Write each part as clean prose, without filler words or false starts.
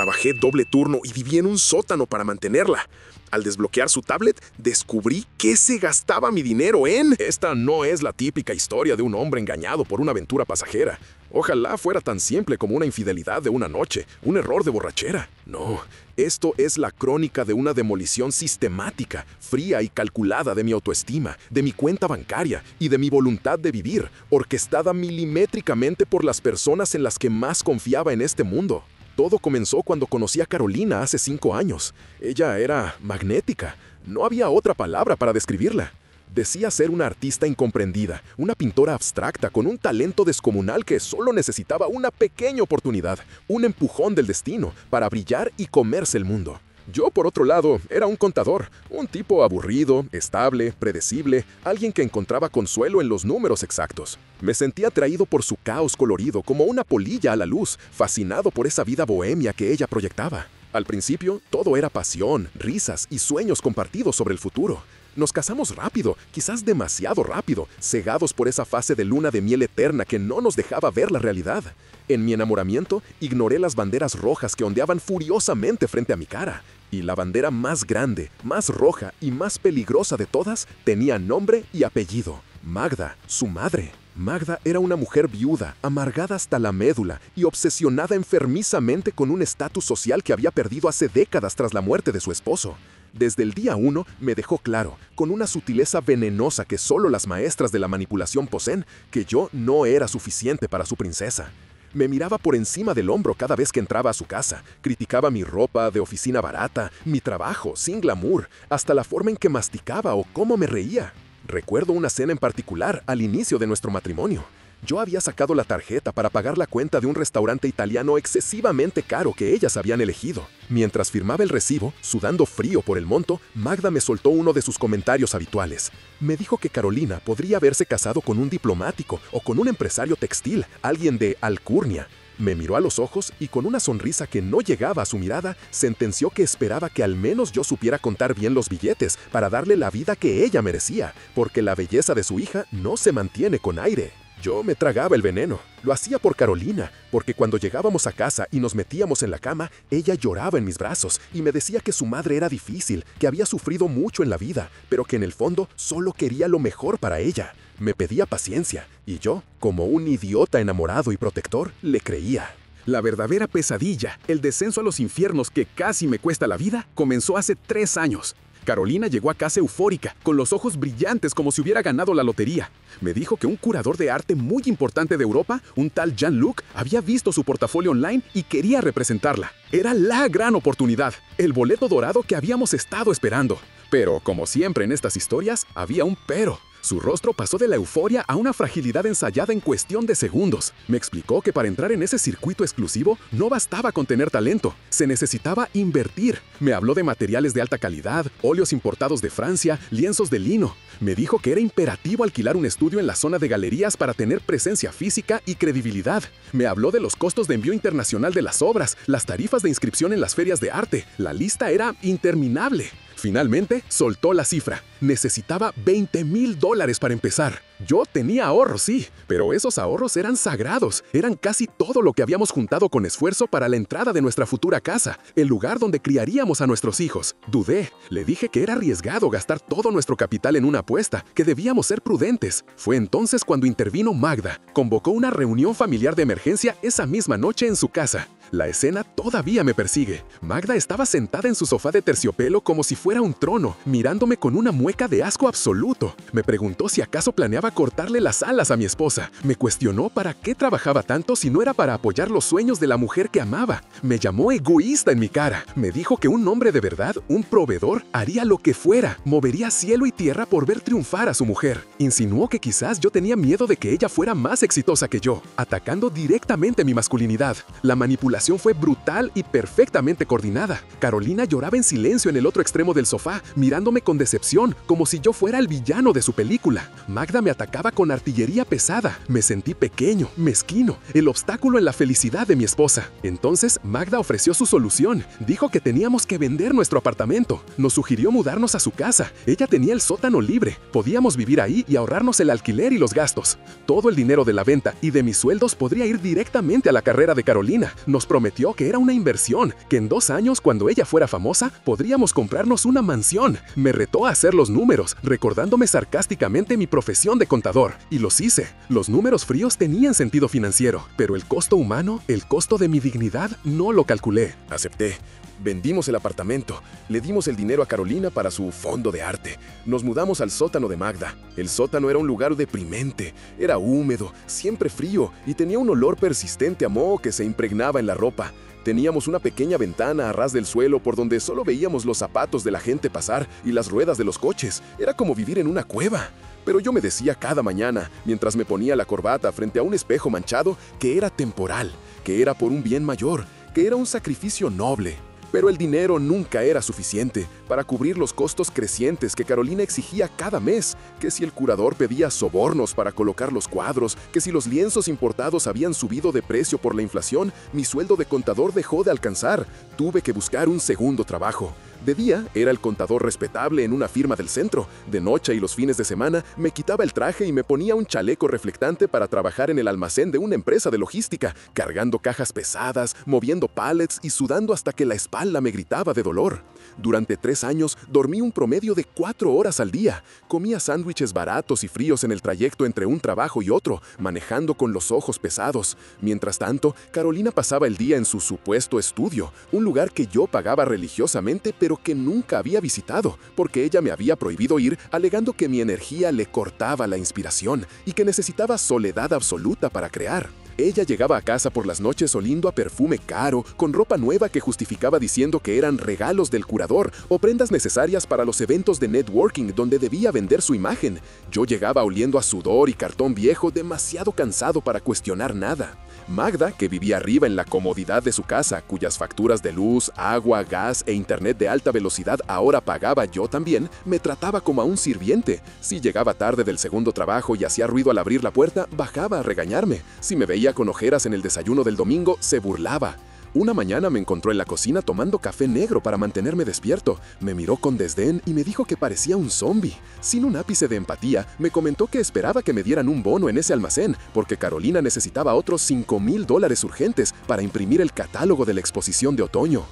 Trabajé doble turno y viví en un sótano para mantenerla. Al desbloquear su tablet, descubrí que se gastaba mi dinero en... Esta no es la típica historia de un hombre engañado por una aventura pasajera. Ojalá fuera tan simple como una infidelidad de una noche, un error de borrachera. No, esto es la crónica de una demolición sistemática, fría y calculada de mi autoestima, de mi cuenta bancaria y de mi voluntad de vivir, orquestada milimétricamente por las personas en las que más confiaba en este mundo. Todo comenzó cuando conocí a Carolina hace 5 años. Ella era magnética. No había otra palabra para describirla. Decía ser una artista incomprendida, una pintora abstracta con un talento descomunal que solo necesitaba una pequeña oportunidad, un empujón del destino para brillar y comerse el mundo. Yo, por otro lado, era un contador, un tipo aburrido, estable, predecible, alguien que encontraba consuelo en los números exactos. Me sentía atraído por su caos colorido como una polilla a la luz, fascinado por esa vida bohemia que ella proyectaba. Al principio, todo era pasión, risas y sueños compartidos sobre el futuro. Nos casamos rápido, quizás demasiado rápido, cegados por esa fase de luna de miel eterna que no nos dejaba ver la realidad. En mi enamoramiento, ignoré las banderas rojas que ondeaban furiosamente frente a mi cara. Y la bandera más grande, más roja y más peligrosa de todas tenía nombre y apellido: Magda, su madre. Magda era una mujer viuda, amargada hasta la médula y obsesionada enfermizamente con un estatus social que había perdido hace décadas tras la muerte de su esposo. Desde el día 1 me dejó claro, con una sutileza venenosa que solo las maestras de la manipulación poseen, que yo no era suficiente para su princesa. Me miraba por encima del hombro cada vez que entraba a su casa, criticaba mi ropa de oficina barata, mi trabajo sin glamour, hasta la forma en que masticaba o cómo me reía. Recuerdo una cena en particular al inicio de nuestro matrimonio. Yo había sacado la tarjeta para pagar la cuenta de un restaurante italiano excesivamente caro que ellas habían elegido. Mientras firmaba el recibo, sudando frío por el monto, Magda me soltó uno de sus comentarios habituales. Me dijo que Carolina podría haberse casado con un diplomático o con un empresario textil, alguien de alcurnia. Me miró a los ojos y con una sonrisa que no llegaba a su mirada, sentenció que esperaba que al menos yo supiera contar bien los billetes para darle la vida que ella merecía, porque la belleza de su hija no se mantiene con aire. Yo me tragaba el veneno. Lo hacía por Carolina, porque cuando llegábamos a casa y nos metíamos en la cama, ella lloraba en mis brazos y me decía que su madre era difícil, que había sufrido mucho en la vida, pero que en el fondo solo quería lo mejor para ella. Me pedía paciencia, y yo, como un idiota enamorado y protector, le creía. La verdadera pesadilla, el descenso a los infiernos que casi me cuesta la vida, comenzó hace 3 años. Carolina llegó a casa eufórica, con los ojos brillantes como si hubiera ganado la lotería. Me dijo que un curador de arte muy importante de Europa, un tal Jean-Luc, había visto su portafolio online y quería representarla. Era la gran oportunidad, el boleto dorado que habíamos estado esperando. Pero, como siempre en estas historias, había un pero. Su rostro pasó de la euforia a una fragilidad ensayada en cuestión de segundos. Me explicó que para entrar en ese circuito exclusivo no bastaba con tener talento, se necesitaba invertir. Me habló de materiales de alta calidad, óleos importados de Francia, lienzos de lino. Me dijo que era imperativo alquilar un estudio en la zona de galerías para tener presencia física y credibilidad. Me habló de los costos de envío internacional de las obras, las tarifas de inscripción en las ferias de arte. La lista era interminable. Finalmente, soltó la cifra. Necesitaba $20,000 para empezar. Yo tenía ahorros, sí, pero esos ahorros eran sagrados. Eran casi todo lo que habíamos juntado con esfuerzo para la entrada de nuestra futura casa, el lugar donde criaríamos a nuestros hijos. Dudé. Le dije que era arriesgado gastar todo nuestro capital en una apuesta, que debíamos ser prudentes. Fue entonces cuando intervino Magda. Convocó una reunión familiar de emergencia esa misma noche en su casa. La escena todavía me persigue. Magda estaba sentada en su sofá de terciopelo como si fuera un trono, mirándome con una mueca de asco absoluto. Me preguntó si acaso planeaba cortarle las alas a mi esposa. Me cuestionó para qué trabajaba tanto si no era para apoyar los sueños de la mujer que amaba. Me llamó egoísta en mi cara. Me dijo que un hombre de verdad, un proveedor, haría lo que fuera, movería cielo y tierra por ver triunfar a su mujer. Insinuó que quizás yo tenía miedo de que ella fuera más exitosa que yo, atacando directamente mi masculinidad. La manipulación fue brutal y perfectamente coordinada. Carolina lloraba en silencio en el otro extremo del sofá, mirándome con decepción, como si yo fuera el villano de su película. Magda me atacaba con artillería pesada. Me sentí pequeño, mezquino, el obstáculo en la felicidad de mi esposa. Entonces, Magda ofreció su solución. Dijo que teníamos que vender nuestro apartamento. Nos sugirió mudarnos a su casa. Ella tenía el sótano libre. Podíamos vivir ahí y ahorrarnos el alquiler y los gastos. Todo el dinero de la venta y de mis sueldos podría ir directamente a la carrera de Carolina. Nos Prometió que era una inversión, que en 2 años, cuando ella fuera famosa, podríamos comprarnos una mansión. Me retó a hacer los números, recordándome sarcásticamente mi profesión de contador. Y los hice. Los números fríos tenían sentido financiero, pero el costo humano, el costo de mi dignidad, no lo calculé. Acepté. Vendimos el apartamento, le dimos el dinero a Carolina para su fondo de arte. Nos mudamos al sótano de Magda. El sótano era un lugar deprimente, era húmedo, siempre frío y tenía un olor persistente a moho que se impregnaba en la ropa. Teníamos una pequeña ventana a ras del suelo por donde solo veíamos los zapatos de la gente pasar y las ruedas de los coches. Era como vivir en una cueva. Pero yo me decía cada mañana, mientras me ponía la corbata frente a un espejo manchado, que era temporal, que era por un bien mayor, que era un sacrificio noble. Pero el dinero nunca era suficiente para cubrir los costos crecientes que Carolina exigía cada mes, que si el curador pedía sobornos para colocar los cuadros, que si los lienzos importados habían subido de precio por la inflación, mi sueldo de contador dejó de alcanzar. Tuve que buscar un segundo trabajo. De día era el contador respetable en una firma del centro. De noche y los fines de semana me quitaba el traje y me ponía un chaleco reflectante para trabajar en el almacén de una empresa de logística, cargando cajas pesadas, moviendo pallets y sudando hasta que la espalda me gritaba de dolor. Durante 3 años dormí un promedio de 4 horas al día. Comía sándwiches baratos y fríos en el trayecto entre un trabajo y otro, manejando con los ojos pesados. Mientras tanto, Carolina pasaba el día en su supuesto estudio, un lugar que yo pagaba religiosamente pero que nunca había visitado, porque ella me había prohibido ir, alegando que mi energía le cortaba la inspiración y que necesitaba soledad absoluta para crear. Ella llegaba a casa por las noches oliendo a perfume caro, con ropa nueva que justificaba diciendo que eran regalos del curador o prendas necesarias para los eventos de networking donde debía vender su imagen. Yo llegaba oliendo a sudor y cartón viejo, demasiado cansado para cuestionar nada. Magda, que vivía arriba en la comodidad de su casa, cuyas facturas de luz, agua, gas e internet de alta velocidad ahora pagaba yo también, me trataba como a un sirviente. Si llegaba tarde del segundo trabajo y hacía ruido al abrir la puerta, bajaba a regañarme. Si me veía con ojeras en el desayuno del domingo, se burlaba. Una mañana me encontró en la cocina tomando café negro para mantenerme despierto. Me miró con desdén y me dijo que parecía un zombie. Sin un ápice de empatía, me comentó que esperaba que me dieran un bono en ese almacén, porque Carolina necesitaba otros $5,000 urgentes para imprimir el catálogo de la exposición de otoño.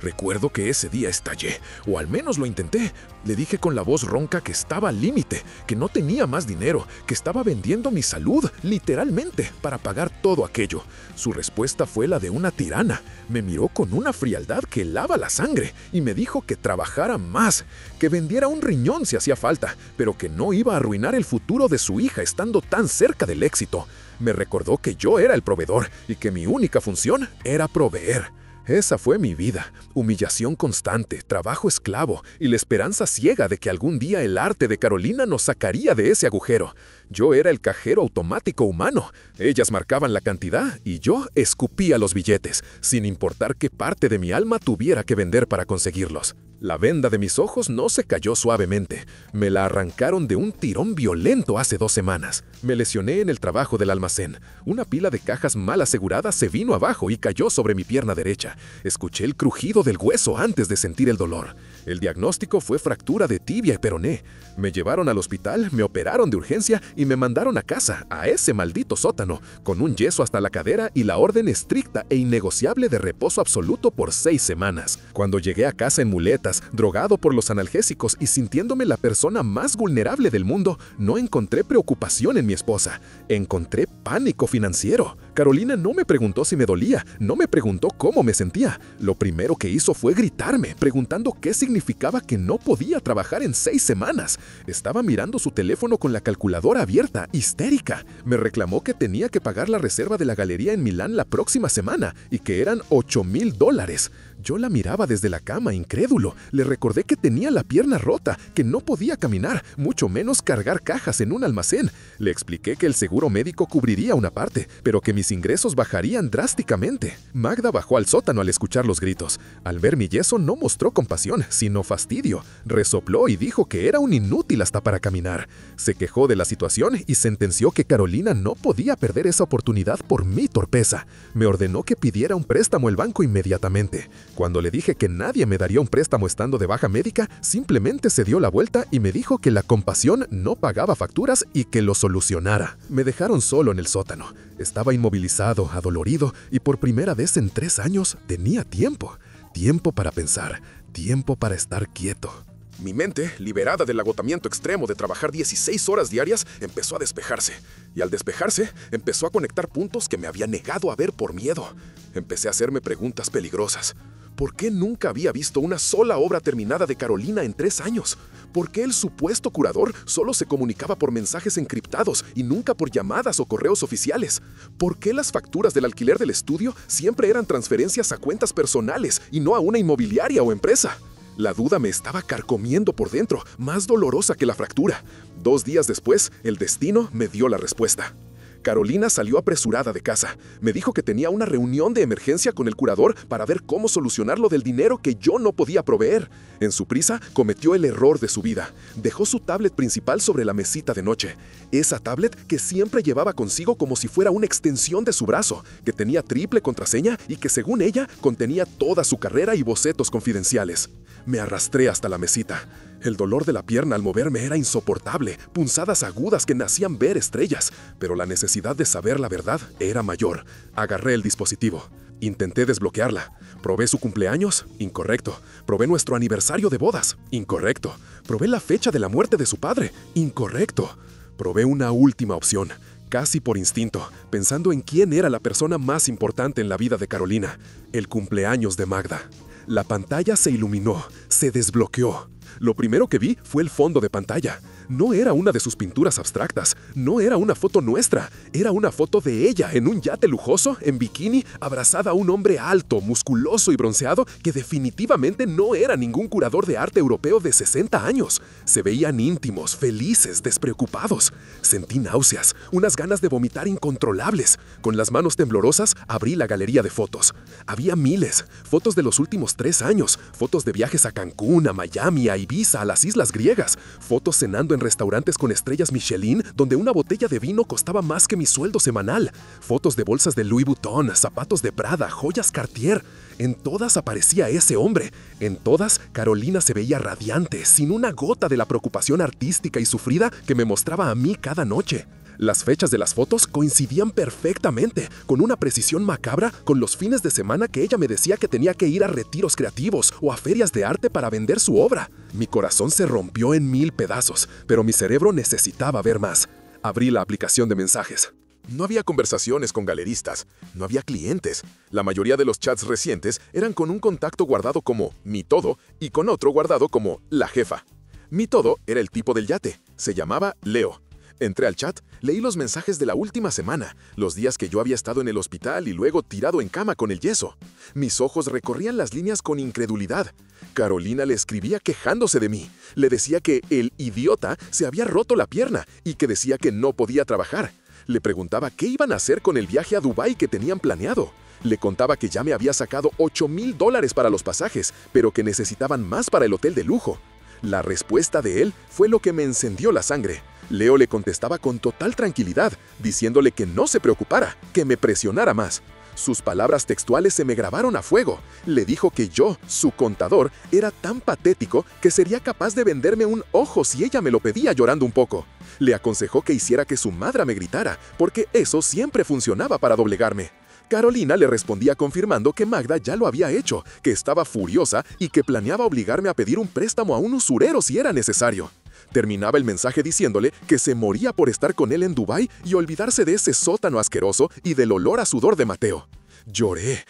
Recuerdo que ese día estallé, o al menos lo intenté. Le dije con la voz ronca que estaba al límite, que no tenía más dinero, que estaba vendiendo mi salud, literalmente, para pagar todo aquello. Su respuesta fue la de una tirana. Me miró con una frialdad que helaba la sangre y me dijo que trabajara más, que vendiera un riñón si hacía falta, pero que no iba a arruinar el futuro de su hija estando tan cerca del éxito. Me recordó que yo era el proveedor y que mi única función era proveer. Esa fue mi vida, humillación constante, trabajo esclavo y la esperanza ciega de que algún día el arte de Carolina nos sacaría de ese agujero. Yo era el cajero automático humano. Ellas marcaban la cantidad y yo escupía los billetes, sin importar qué parte de mi alma tuviera que vender para conseguirlos. La venda de mis ojos no se cayó suavemente. Me la arrancaron de un tirón violento hace 2 semanas. Me lesioné en el trabajo del almacén. Una pila de cajas mal aseguradas se vino abajo y cayó sobre mi pierna derecha. Escuché el crujido del hueso antes de sentir el dolor. El diagnóstico fue fractura de tibia y peroné. Me llevaron al hospital, me operaron de urgencia y me mandaron a casa, a ese maldito sótano, con un yeso hasta la cadera y la orden estricta e innegociable de reposo absoluto por 6 semanas. Cuando llegué a casa en muletas, drogado por los analgésicos y sintiéndome la persona más vulnerable del mundo, no encontré preocupación en mi esposa. Encontré pánico financiero. Carolina no me preguntó si me dolía, no me preguntó cómo me sentía. Lo primero que hizo fue gritarme, preguntando qué significaba que no podía trabajar en 6 semanas. Estaba mirando su teléfono con la calculadora abierta, histérica. Me reclamó que tenía que pagar la reserva de la galería en Milán la próxima semana y que eran $8,000. Yo la miraba desde la cama, incrédulo. Le recordé que tenía la pierna rota, que no podía caminar, mucho menos cargar cajas en un almacén. Le expliqué que el seguro médico cubriría una parte, pero que mis ingresos bajarían drásticamente. Magda bajó al sótano al escuchar los gritos. Al ver mi yeso no mostró compasión, sino fastidio. Resopló y dijo que era un inútil hasta para caminar. Se quejó de la situación y sentenció que Carolina no podía perder esa oportunidad por mi torpeza. Me ordenó que pidiera un préstamo al banco inmediatamente. Cuando le dije que nadie me daría un préstamo estando de baja médica, simplemente se dio la vuelta y me dijo que la compasión no pagaba facturas y que lo solucionara. Me dejaron solo en el sótano. Estaba inmovilizado inmovilizado, adolorido, y por primera vez en 3 años tenía tiempo. Tiempo para pensar, tiempo para estar quieto. Mi mente, liberada del agotamiento extremo de trabajar 16 horas diarias, empezó a despejarse. Y al despejarse, empezó a conectar puntos que me había negado a ver por miedo. Empecé a hacerme preguntas peligrosas. ¿Por qué nunca había visto una sola obra terminada de Carolina en 3 años? ¿Por qué el supuesto curador solo se comunicaba por mensajes encriptados y nunca por llamadas o correos oficiales? ¿Por qué las facturas del alquiler del estudio siempre eran transferencias a cuentas personales y no a una inmobiliaria o empresa? La duda me estaba carcomiendo por dentro, más dolorosa que la fractura. 2 días después, el destino me dio la respuesta. Carolina salió apresurada de casa. Me dijo que tenía una reunión de emergencia con el curador para ver cómo solucionar lo del dinero que yo no podía proveer. En su prisa, cometió el error de su vida. Dejó su tablet principal sobre la mesita de noche. Esa tablet que siempre llevaba consigo como si fuera una extensión de su brazo, que tenía triple contraseña y que, según ella, contenía toda su carrera y bocetos confidenciales. Me arrastré hasta la mesita. El dolor de la pierna al moverme era insoportable, punzadas agudas que me hacían ver estrellas, pero la necesidad de saber la verdad era mayor. Agarré el dispositivo. Intenté desbloquearla. Probé su cumpleaños, incorrecto. Probé nuestro aniversario de bodas, incorrecto. Probé la fecha de la muerte de su padre, incorrecto. Probé una última opción, casi por instinto, pensando en quién era la persona más importante en la vida de Carolina, el cumpleaños de Magda. La pantalla se iluminó, se desbloqueó. Lo primero que vi fue el fondo de pantalla. No era una de sus pinturas abstractas, no era una foto nuestra, era una foto de ella en un yate lujoso, en bikini, abrazada a un hombre alto, musculoso y bronceado que definitivamente no era ningún curador de arte europeo de 60 años. Se veían íntimos, felices, despreocupados. Sentí náuseas, unas ganas de vomitar incontrolables. Con las manos temblorosas abrí la galería de fotos. Había miles, fotos de los últimos 3 años, fotos de viajes a Cancún, a Miami, a Ibiza, a las islas griegas, fotos cenando en restaurantes con estrellas Michelin donde una botella de vino costaba más que mi sueldo semanal, fotos de bolsas de Louis Vuitton, zapatos de Prada, joyas Cartier. En todas aparecía ese hombre. En todas, Carolina se veía radiante, sin una gota de la preocupación artística y sufrida que me mostraba a mí cada noche. Las fechas de las fotos coincidían perfectamente, con una precisión macabra, con los fines de semana que ella me decía que tenía que ir a retiros creativos o a ferias de arte para vender su obra. Mi corazón se rompió en 1000 pedazos, pero mi cerebro necesitaba ver más. Abrí la aplicación de mensajes. No había conversaciones con galeristas, no había clientes. La mayoría de los chats recientes eran con un contacto guardado como mi todo y con otro guardado como la jefa. Mi todo era el tipo del yate, se llamaba Leo. Entré al chat, leí los mensajes de la última semana, los días que yo había estado en el hospital y luego tirado en cama con el yeso. Mis ojos recorrían las líneas con incredulidad. Carolina le escribía quejándose de mí. Le decía que el idiota se había roto la pierna y que decía que no podía trabajar. Le preguntaba qué iban a hacer con el viaje a Dubái que tenían planeado. Le contaba que ya me había sacado $8,000 para los pasajes, pero que necesitaban más para el hotel de lujo. La respuesta de él fue lo que me encendió la sangre. Leo le contestaba con total tranquilidad, diciéndole que no se preocupara, que me presionara más. Sus palabras textuales se me grabaron a fuego. Le dijo que yo, su contador, era tan patético que sería capaz de venderme un ojo si ella me lo pedía llorando un poco. Le aconsejó que hiciera que su madre me gritara, porque eso siempre funcionaba para doblegarme. Carolina le respondía confirmando que Magda ya lo había hecho, que estaba furiosa y que planeaba obligarme a pedir un préstamo a un usurero si era necesario. Terminaba el mensaje diciéndole que se moría por estar con él en Dubái y olvidarse de ese sótano asqueroso y del olor a sudor de Mateo. Lloré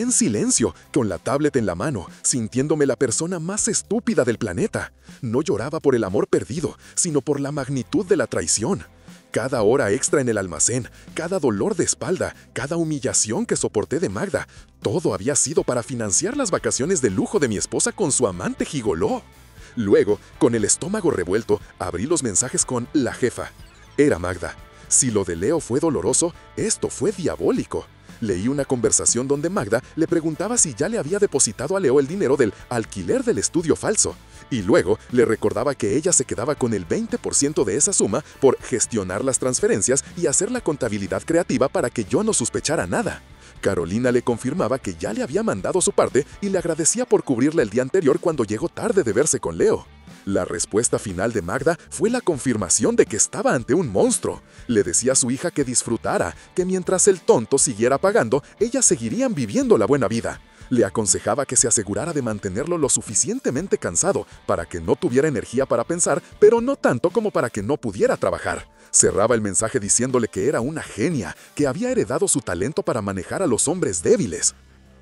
en silencio, con la tablet en la mano, sintiéndome la persona más estúpida del planeta. No lloraba por el amor perdido, sino por la magnitud de la traición. Cada hora extra en el almacén, cada dolor de espalda, cada humillación que soporté de Magda, todo había sido para financiar las vacaciones de lujo de mi esposa con su amante gigoló. Luego, con el estómago revuelto, abrí los mensajes con la jefa. Era Magda. Si lo de Leo fue doloroso, esto fue diabólico. Leí una conversación donde Magda le preguntaba si ya le había depositado a Leo el dinero del alquiler del estudio falso. Y luego le recordaba que ella se quedaba con el 20% de esa suma por gestionar las transferencias y hacer la contabilidad creativa para que yo no sospechara nada. Carolina le confirmaba que ya le había mandado su parte y le agradecía por cubrirle el día anterior cuando llegó tarde de verse con Leo. La respuesta final de Magda fue la confirmación de que estaba ante un monstruo. Le decía a su hija que disfrutara, que mientras el tonto siguiera pagando, ellas seguirían viviendo la buena vida. Le aconsejaba que se asegurara de mantenerlo lo suficientemente cansado para que no tuviera energía para pensar, pero no tanto como para que no pudiera trabajar. Cerraba el mensaje diciéndole que era una genia, que había heredado su talento para manejar a los hombres débiles.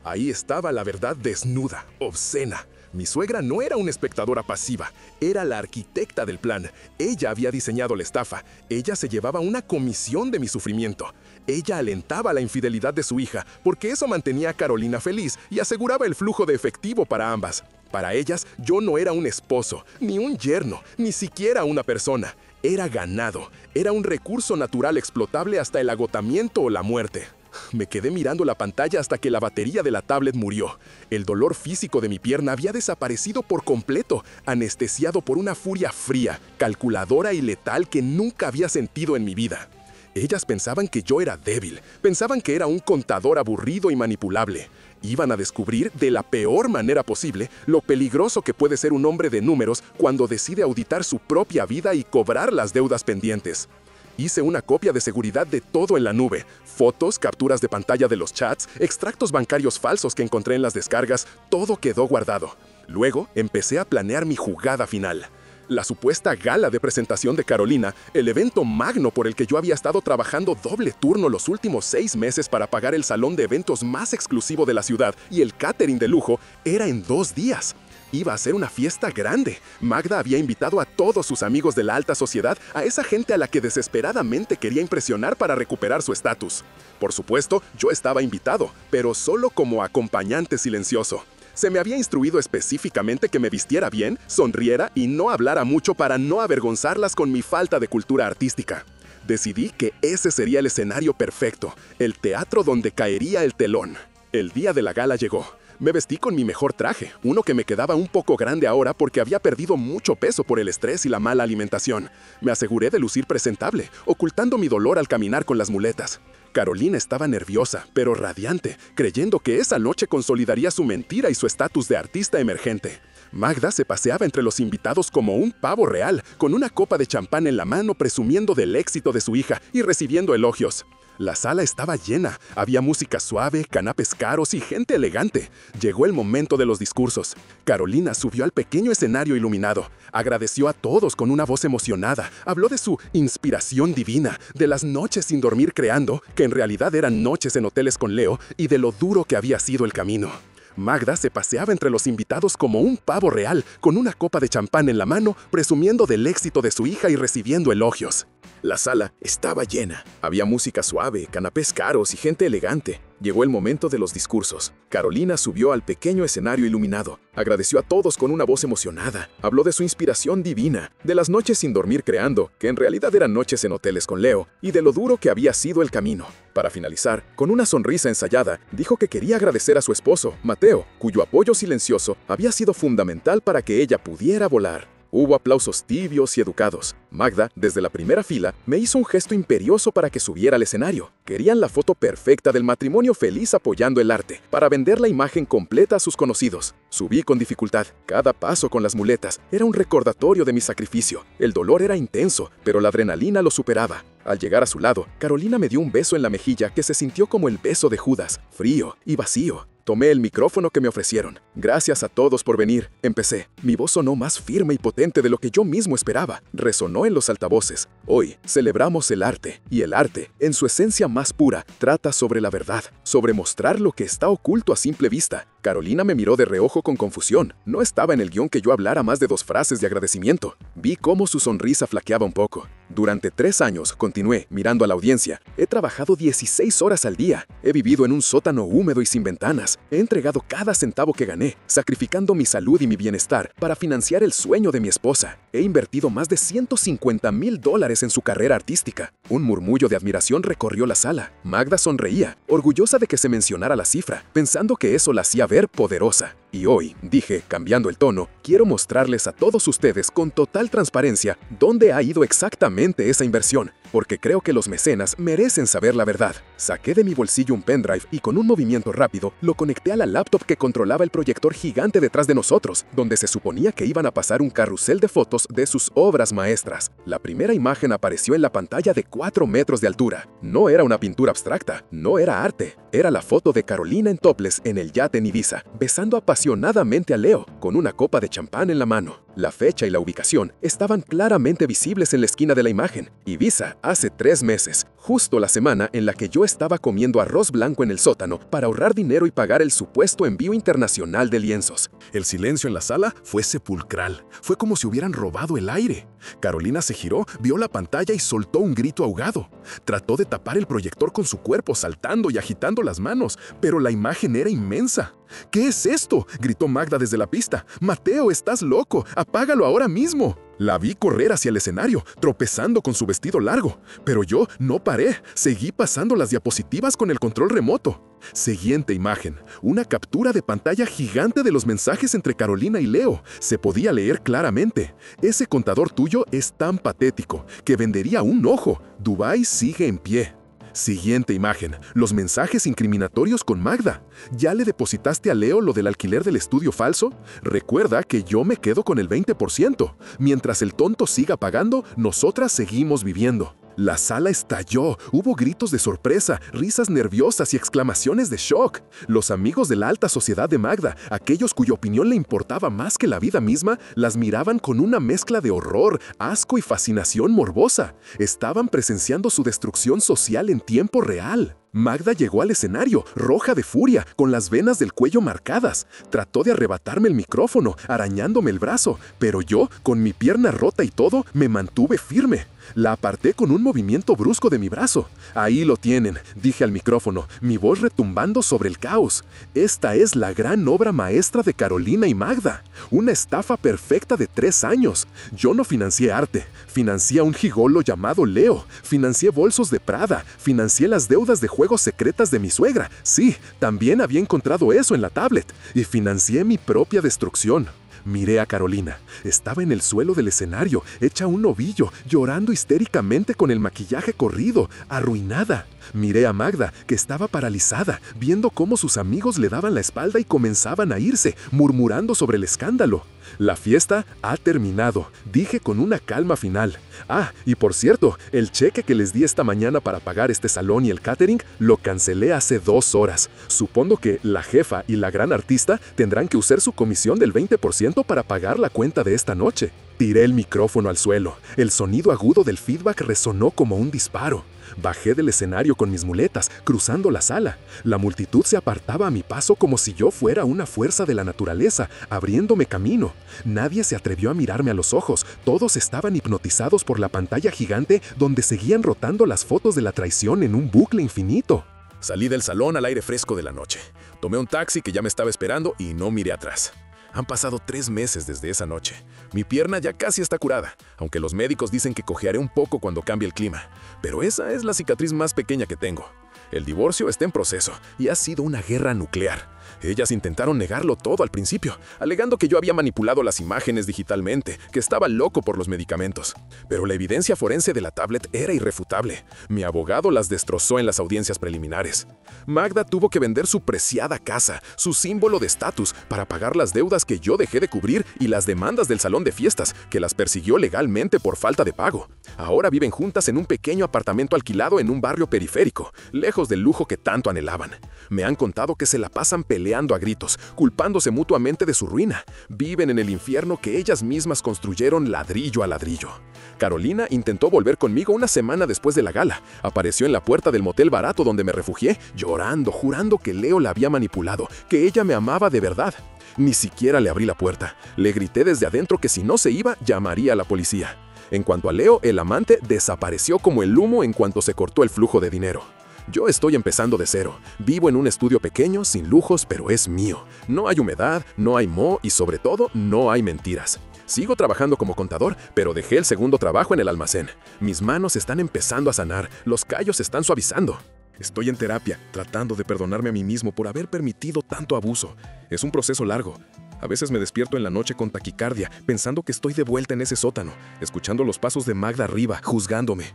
Ahí estaba la verdad desnuda, obscena. Mi suegra no era una espectadora pasiva, era la arquitecta del plan. Ella había diseñado la estafa, ella se llevaba una comisión de mi sufrimiento. Ella alentaba la infidelidad de su hija, porque eso mantenía a Carolina feliz y aseguraba el flujo de efectivo para ambas. Para ellas, yo no era un esposo, ni un yerno, ni siquiera una persona. Era ganado, era un recurso natural explotable hasta el agotamiento o la muerte. Me quedé mirando la pantalla hasta que la batería de la tablet murió. El dolor físico de mi pierna había desaparecido por completo, anestesiado por una furia fría, calculadora y letal que nunca había sentido en mi vida. Ellas pensaban que yo era débil, pensaban que era un contador aburrido y manipulable. Iban a descubrir de la peor manera posible lo peligroso que puede ser un hombre de números cuando decide auditar su propia vida y cobrar las deudas pendientes. Hice una copia de seguridad de todo en la nube. Fotos, capturas de pantalla de los chats, extractos bancarios falsos que encontré en las descargas, todo quedó guardado. Luego empecé a planear mi jugada final. La supuesta gala de presentación de Carolina, el evento magno por el que yo había estado trabajando doble turno los últimos 6 meses para pagar el salón de eventos más exclusivo de la ciudad y el catering de lujo, era en 2 días. Iba a ser una fiesta grande. Magda había invitado a todos sus amigos de la alta sociedad, a esa gente a la que desesperadamente quería impresionar para recuperar su estatus. Por supuesto, yo estaba invitado, pero solo como acompañante silencioso. Se me había instruido específicamente que me vistiera bien, sonriera y no hablara mucho para no avergonzarlas con mi falta de cultura artística. Decidí que ese sería el escenario perfecto, el teatro donde caería el telón. El día de la gala llegó. Me vestí con mi mejor traje, uno que me quedaba un poco grande ahora porque había perdido mucho peso por el estrés y la mala alimentación. Me aseguré de lucir presentable, ocultando mi dolor al caminar con las muletas. Carolina estaba nerviosa, pero radiante, creyendo que esa noche consolidaría su mentira y su estatus de artista emergente. Magda se paseaba entre los invitados como un pavo real, con una copa de champán en la mano presumiendo del éxito de su hija y recibiendo elogios. La sala estaba llena, había música suave, canapés caros y gente elegante. Llegó el momento de los discursos. Carolina subió al pequeño escenario iluminado, agradeció a todos con una voz emocionada, habló de su inspiración divina, de las noches sin dormir creando, que en realidad eran noches en hoteles con Leo, y de lo duro que había sido el camino. Magda se paseaba entre los invitados como un pavo real, con una copa de champán en la mano, presumiendo del éxito de su hija y recibiendo elogios. La sala estaba llena. Había música suave, canapés caros y gente elegante. Llegó el momento de los discursos. Carolina subió al pequeño escenario iluminado. Agradeció a todos con una voz emocionada. Habló de su inspiración divina, de las noches sin dormir creando, que en realidad eran noches en hoteles con Leo, y de lo duro que había sido el camino. Para finalizar, con una sonrisa ensayada, dijo que quería agradecer a su esposo, Mateo, cuyo apoyo silencioso había sido fundamental para que ella pudiera volar. Hubo aplausos tibios y educados. Magda, desde la primera fila, me hizo un gesto imperioso para que subiera al escenario. Querían la foto perfecta del matrimonio feliz apoyando el arte, para vender la imagen completa a sus conocidos. Subí con dificultad. Cada paso con las muletas era un recordatorio de mi sacrificio. El dolor era intenso, pero la adrenalina lo superaba. Al llegar a su lado, Carolina me dio un beso en la mejilla que se sintió como el beso de Judas, frío y vacío. Tomé el micrófono que me ofrecieron. Gracias a todos por venir. Empecé. Mi voz sonó más firme y potente de lo que yo mismo esperaba. Resonó en los altavoces. Hoy celebramos el arte. Y el arte, en su esencia más pura, trata sobre la verdad, sobre mostrar lo que está oculto a simple vista. Carolina me miró de reojo con confusión. No estaba en el guión que yo hablara más de 2 frases de agradecimiento. Vi cómo su sonrisa flaqueaba un poco. Durante 3 años, continué, mirando a la audiencia. He trabajado 16 horas al día. He vivido en un sótano húmedo y sin ventanas. He entregado cada centavo que gané, sacrificando mi salud y mi bienestar para financiar el sueño de mi esposa. He invertido más de $150,000 en su carrera artística. Un murmullo de admiración recorrió la sala. Magda sonreía, orgullosa de que se mencionara la cifra, pensando que eso la hacía ver poderosa. Y hoy, dije, cambiando el tono, quiero mostrarles a todos ustedes con total transparencia dónde ha ido exactamente esa inversión. porque creo que los mecenas merecen saber la verdad. Saqué de mi bolsillo un pendrive y con un movimiento rápido lo conecté a la laptop que controlaba el proyector gigante detrás de nosotros, donde se suponía que iban a pasar un carrusel de fotos de sus obras maestras. La primera imagen apareció en la pantalla de 4 metros de altura. No era una pintura abstracta, no era arte, era la foto de Carolina en topless en el yate en Ibiza, besando apasionadamente a Leo, con una copa de champán en la mano. La fecha y la ubicación estaban claramente visibles en la esquina de la imagen. Ibiza, hace 3 meses, justo la semana en la que yo estaba comiendo arroz blanco en el sótano para ahorrar dinero y pagar el supuesto envío internacional de lienzos. El silencio en la sala fue sepulcral. Fue como si hubieran robado el aire. Carolina se giró, vio la pantalla y soltó un grito ahogado. Trató de tapar el proyector con su cuerpo, saltando y agitando las manos, pero la imagen era inmensa. ¿Qué es esto?, gritó Magda desde la pista. «Mateo, estás loco. Apágalo ahora mismo». La vi correr hacia el escenario, tropezando con su vestido largo. Pero yo no paré. Seguí pasando las diapositivas con el control remoto. Siguiente imagen. Una captura de pantalla gigante de los mensajes entre Carolina y Leo. Se podía leer claramente. «Ese contador tuyo es tan patético que vendería un ojo. Dubái sigue en pie». Siguiente imagen. Los mensajes incriminatorios con Magda. ¿Ya le depositaste a Leo lo del alquiler del estudio falso? Recuerda que yo me quedo con el 20%. Mientras el tonto siga pagando, nosotras seguimos viviendo. La sala estalló, hubo gritos de sorpresa, risas nerviosas y exclamaciones de shock. Los amigos de la alta sociedad de Magda, aquellos cuya opinión le importaba más que la vida misma, las miraban con una mezcla de horror, asco y fascinación morbosa. Estaban presenciando su destrucción social en tiempo real. Magda llegó al escenario, roja de furia, con las venas del cuello marcadas. Trató de arrebatarme el micrófono, arañándome el brazo, pero yo, con mi pierna rota y todo, me mantuve firme. La aparté con un movimiento brusco de mi brazo. «Ahí lo tienen», dije al micrófono, mi voz retumbando sobre el caos. «Esta es la gran obra maestra de Carolina y Magda. Una estafa perfecta de 3 años. Yo no financié arte. Financié a un gigolo llamado Leo. Financié bolsos de Prada. Financié las deudas de juegos secretas de mi suegra. Sí, también había encontrado eso en la tablet. Y financié mi propia destrucción». Miré a Carolina. Estaba en el suelo del escenario, hecha un ovillo, llorando histéricamente con el maquillaje corrido, arruinada. Miré a Magda, que estaba paralizada, viendo cómo sus amigos le daban la espalda y comenzaban a irse, murmurando sobre el escándalo. «La fiesta ha terminado», dije con una calma final. «Ah, y por cierto, el cheque que les di esta mañana para pagar este salón y el catering lo cancelé hace 2 horas. Supongo que la jefa y la gran artista tendrán que usar su comisión del 20% para pagar la cuenta de esta noche». Tiré el micrófono al suelo. El sonido agudo del feedback resonó como un disparo. Bajé del escenario con mis muletas, cruzando la sala. La multitud se apartaba a mi paso como si yo fuera una fuerza de la naturaleza, abriéndome camino. Nadie se atrevió a mirarme a los ojos. Todos estaban hipnotizados por la pantalla gigante donde seguían rotando las fotos de la traición en un bucle infinito. Salí del salón al aire fresco de la noche. Tomé un taxi que ya me estaba esperando y no miré atrás. Han pasado 3 meses desde esa noche. Mi pierna ya casi está curada, aunque los médicos dicen que cojearé un poco cuando cambie el clima. Pero esa es la cicatriz más pequeña que tengo. El divorcio está en proceso y ha sido una guerra nuclear. Ellas intentaron negarlo todo al principio, alegando que yo había manipulado las imágenes digitalmente, que estaba loco por los medicamentos. Pero la evidencia forense de la tablet era irrefutable. Mi abogado las destrozó en las audiencias preliminares. Magda tuvo que vender su preciada casa, su símbolo de estatus, para pagar las deudas que yo dejé de cubrir y las demandas del salón de fiestas, que las persiguió legalmente por falta de pago. Ahora viven juntas en un pequeño apartamento alquilado en un barrio periférico, lejos del lujo que tanto anhelaban. Me han contado que se la pasan peleando a gritos, culpándose mutuamente de su ruina. Viven en el infierno que ellas mismas construyeron ladrillo a ladrillo. Carolina intentó volver conmigo una semana después de la gala. Apareció en la puerta del motel barato donde me refugié, llorando, jurando que Leo la había manipulado, que ella me amaba de verdad. Ni siquiera le abrí la puerta. Le grité desde adentro que si no se iba, llamaría a la policía. En cuanto a Leo, el amante desapareció como el humo en cuanto se cortó el flujo de dinero. Yo estoy empezando de cero. Vivo en un estudio pequeño, sin lujos, pero es mío. No hay humedad, no hay moho y sobre todo, no hay mentiras. Sigo trabajando como contador, pero dejé el segundo trabajo en el almacén. Mis manos están empezando a sanar, los callos se están suavizando. Estoy en terapia, tratando de perdonarme a mí mismo por haber permitido tanto abuso. Es un proceso largo. A veces me despierto en la noche con taquicardia, pensando que estoy de vuelta en ese sótano, escuchando los pasos de Magda arriba, juzgándome.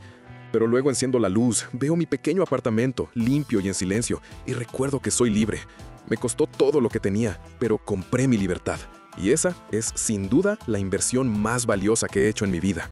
Pero luego enciendo la luz, veo mi pequeño apartamento, limpio y en silencio, y recuerdo que soy libre. Me costó todo lo que tenía, pero compré mi libertad. Y esa es, sin duda, la inversión más valiosa que he hecho en mi vida.